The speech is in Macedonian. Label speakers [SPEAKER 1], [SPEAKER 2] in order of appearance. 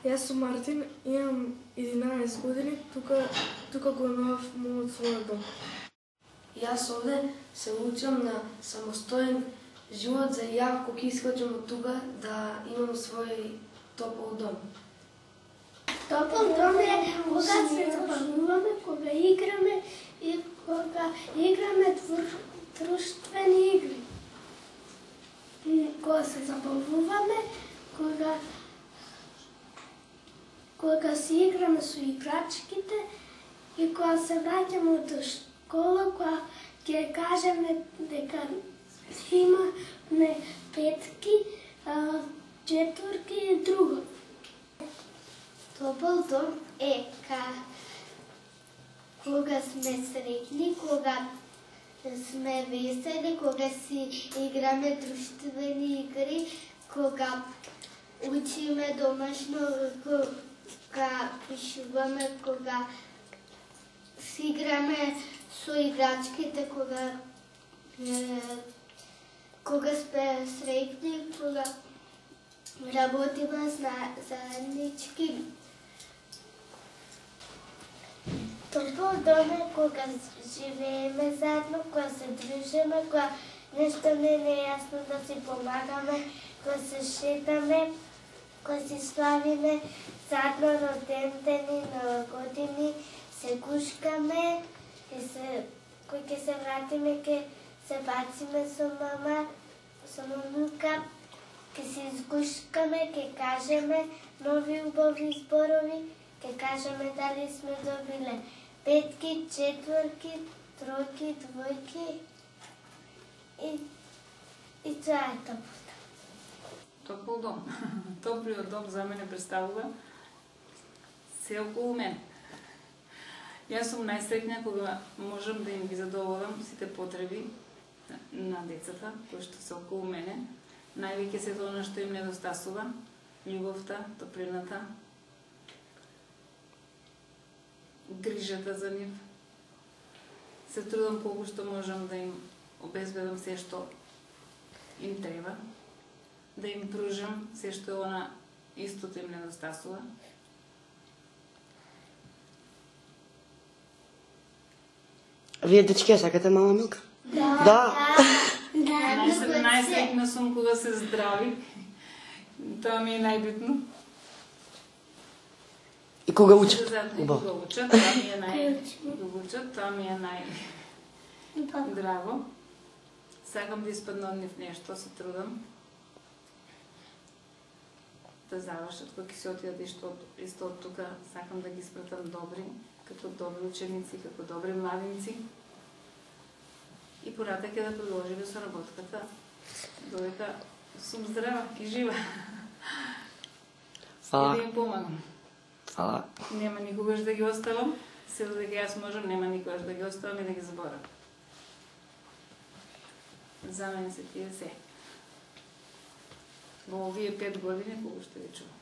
[SPEAKER 1] Јас сум Мартин, имам 11 години, тука го имав мојот свој дом. Јас овде се учам на самостоен живот за ја кога ќе искочам од тука да имам свој топол дом.
[SPEAKER 2] Топол дом е кога се забавуваме, кога играме и кога играме друштвени игри. Кога се забавуваме, кога си играме со играчките и кога се враќаме од школа, кога ќе кажеме дека имаме петки, четворки и друго.
[SPEAKER 3] Топол дом е кога сме среќни, кога сме весели, кога си играме друштвени игри, кога учиме домашно, кога пишуваме, кога си играме со играчките, кога сме среќни, кога работиме заеднички. Топол дом е кога живееме заедно, кога се дружиме, кога нешто не е јасно да си помагаме, кога се шетаме, кога си славиме заедно роден ден и нова години, се гушкаме, кога ќе се вратиме, ќе се бациме со мама, со мамука, ќе се изгушкаме, ќе кажеме нови убави зборови, ќе кажеме дали сме добиле петки, четворки, тројки, двојки и тоа е топол дом.
[SPEAKER 4] Топол дом. Топлиот дом за мене представува се околу мене. Јас сум најсреќна кога можам да им ги задоволам сите потреби на децата кои што се околу мене. Највеќе се тоа што им недостасува, љубовта, топлината, грижата за нив. Се трудам колку што можам да им обезбедам се што им треба, да им пружам се што она истото им недостасува.
[SPEAKER 5] Вие дечки ја сакате мама Милка? Да.
[SPEAKER 4] Најсреќна сум кога се здрави. Тоа ми е најбитно.
[SPEAKER 5] И кога учат?
[SPEAKER 4] Кога учат, тоа ми е најдраго. Сакам да испадна од нив нешто, се трудам да завршат, кога ќе се отидат исто од тука, сакам да ги испратам добри, како добри ученици, како добри младинци. И понатак ќе да продолжиме со работката, додека сум здрава и жива. И да им помагам. Нема никогаш да ги оставам, се додека јас можам, нема никогаш да ги оставам и да ги заборам. За мене се тие се. Во овие 5 години, кога што ви чувам.